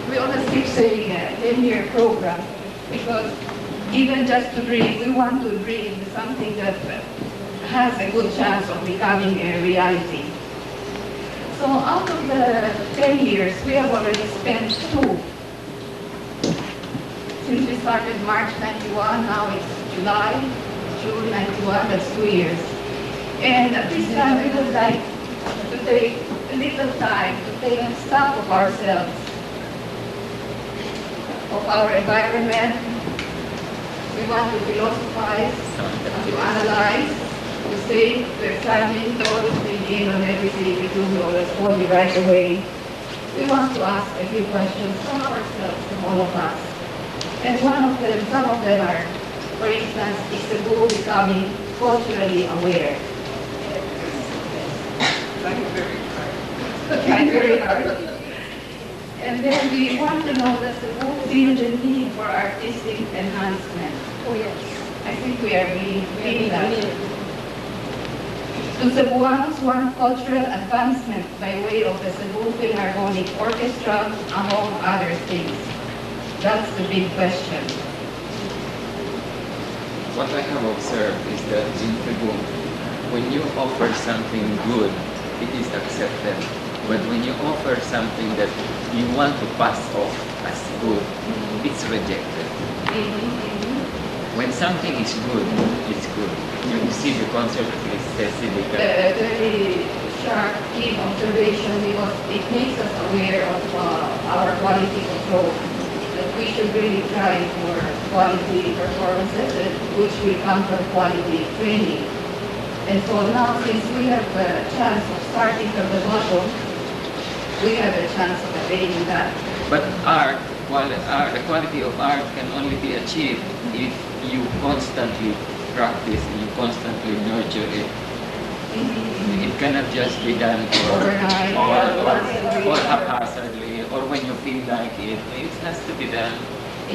we always keep saying a 10-year program, because even just to dream, we want to dream something that has a good chance of becoming a reality. So out of the 10 years, we have already spent 2. Since we started March 91, now it's June 91, that's 2 years. And at this time, we would like to take a little time to take stock of ourselves, of our environment. We want to philosophize, to analyze, to say, to examine, to always begin on everything we do, we always hold it right away. We want to ask a few questions from ourselves, from all of us. And some of them are, for instance, is Cebu becoming culturally aware? Trying very hard. And then we want to know that Cebu feels the need for artistic enhancement. Oh yes. I think we are feeling that. To Cebuanos want cultural advancement by way of the Cebu Philharmonic Orchestra, among other things. That's the big question. What I have observed is that in Cebu, when you offer something good, it is accepted. But when you offer something that you want to pass off as good, it's rejected. When something is good, it's good. You see the concert of SPSFI. Very sharp, keen observation, because it makes us aware of our quality control. That we should really try for quality performances, which will come from quality training. And so now, since we have a chance of starting from the bottom, we have a chance of attaining that. But the quality of art can only be achieved if you constantly practice, you constantly nurture it. It cannot just be done Overnight, or haphazardly, or when you feel like it. It has to be done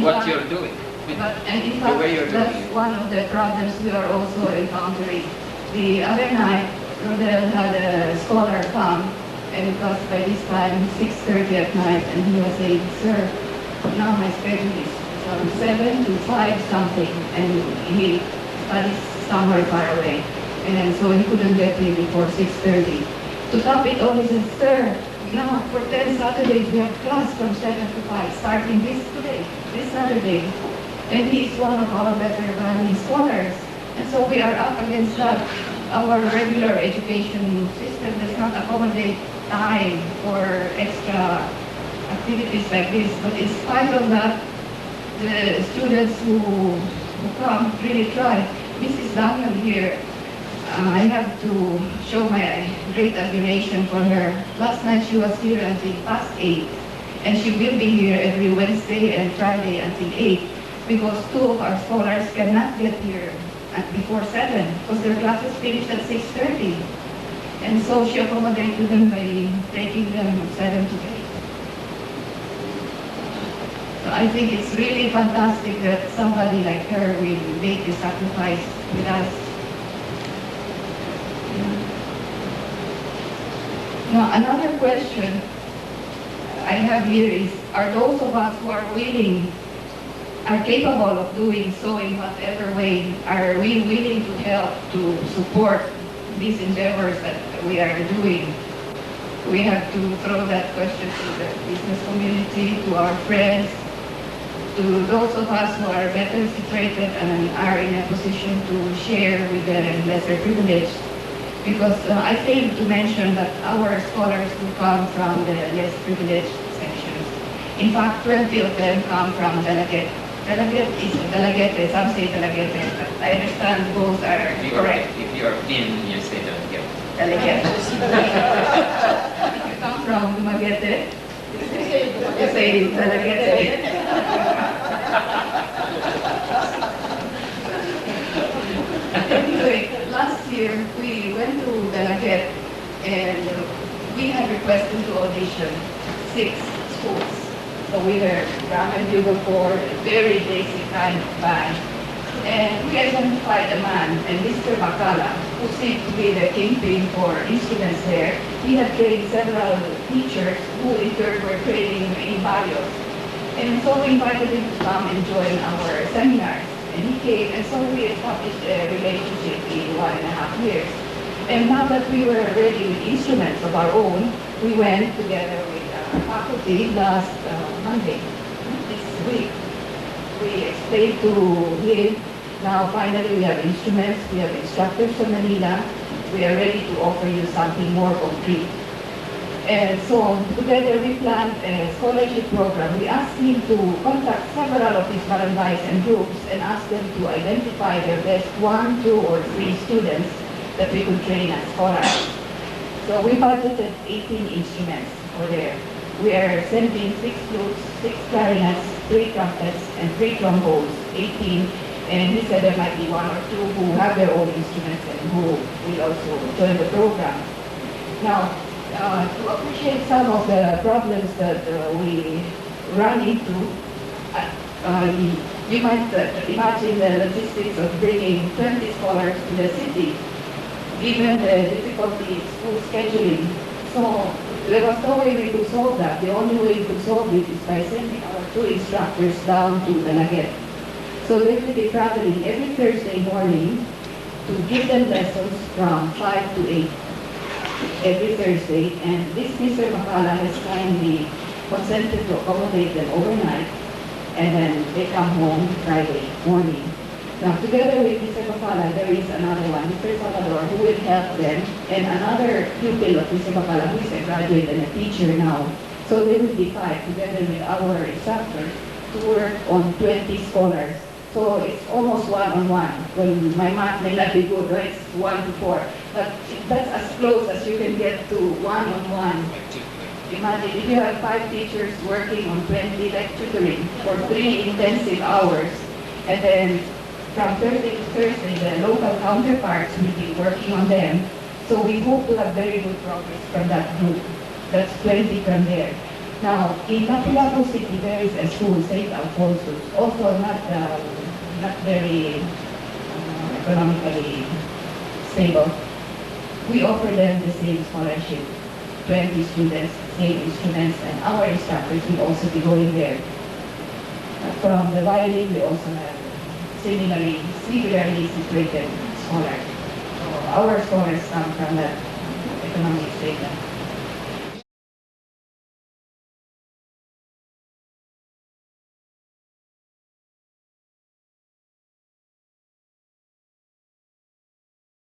what you're doing. And in fact, that's one of the problems we are also encountering. The other night, Rodel had a scholar come, and it was by this time 6:30 at night, and he was saying, "Sir, now my schedule is from 7 to 5 something," and he studies somewhere far away. And so he couldn't get in before 6:30. To top it all, he said, "Sir, now for 10 Saturdays we have class from 7 to 5, starting this Saturday." And he's one of our better value scholars. And so we are up against that. Our regular education system does not accommodate time for extra activities like this. But in spite of that, the students who come really try. Mrs. Daniel here, I have to show my great admiration for her. Last night she was here until past 8, and she will be here every Wednesday and Friday until 8, because 2 of our scholars cannot get here before 7, because their classes finish at 6:30. And so she accommodated them by taking them from 7 to 8. So I think it's really fantastic that somebody like her will make the sacrifice with us. Now, another question I have here is, are those of us who are willing, are capable of doing so in whatever way, are we willing to help, to support these endeavors that we are doing? We have to throw that question to the business community, to our friends, to those of us who are better situated and are in a position to share with the lesser privileged. Because I failed to mention that our scholars who come from the less privileged sections. In fact, 20 of them come from Delegate. Delegate is Delegate, some say Delegate, but I understand both are correct. If you're in, you say Delegate. Delegate. If you come from Dumaguete, you say Delegate. Anyway, last year we went to Delegate and we had requested to audition 6 schools. So we were drum and bugle corps, very basic kind of band. And we identified a man, and Mr. Makala, who seemed to be the kingpin for instruments there. He had trained several teachers who in turn were training in varios. And so we invited him to come and join our seminars. And he came, and so we established a relationship in 1.5 years. And now that we were ready with instruments of our own, we went together with our faculty last Monday, this week. We explained to him, now finally we have instruments, we have instructors from Manila, we are ready to offer you something more concrete. And so together we planned a scholarship program. We asked him to contact several of his barangays and groups and ask them to identify their best 1, 2, or 3 students that we could train as scholars. So we budgeted 18 instruments for there. We are sending 6 flutes, 6 clarinets, 3 trumpets, and 3 trombones, 18. And he said there might be 1 or 2 who have their own instruments and who will also join the program. Now, to appreciate some of the problems that we run into, you might imagine the logistics of bringing 20 scholars to the city, given the difficulty in school scheduling. So there was no way we could solve that. The only way we could solve it is by sending our 2 instructors down to the Nugget. So they will be traveling every Thursday morning to give them lessons from 5 to 8 every Thursday. And this Mr. Makala has kindly consented to accommodate them overnight, and then they come home Friday morning. Now, together with Mr. Makala, there is another one, Mr. Salvador, who will help them, and another pupil of Mr. Makala, who is a graduate and a teacher now. So they will be 5, together with our instructors, to work on 20 scholars. So it's almost one-on-one. Well, my math may not be good, right? It's 1 to 4. But that's as close as you can get to one-on-one. Imagine if you have 5 teachers working on 20, like tutoring for 3 intensive hours, and then from Thursday to Thursday, the local counterparts will be working on them. So we hope to have very good progress from that group. That's 20 from there. Now, in Lapu-Lapu City, there is a school, St. Alfonso's, also not very economically stable. We offer them the same scholarship, 20 students, same instruments, and our instructors will also be going there. From the violin, we also have similarly situated scholars. So our scholars come from that economic statement.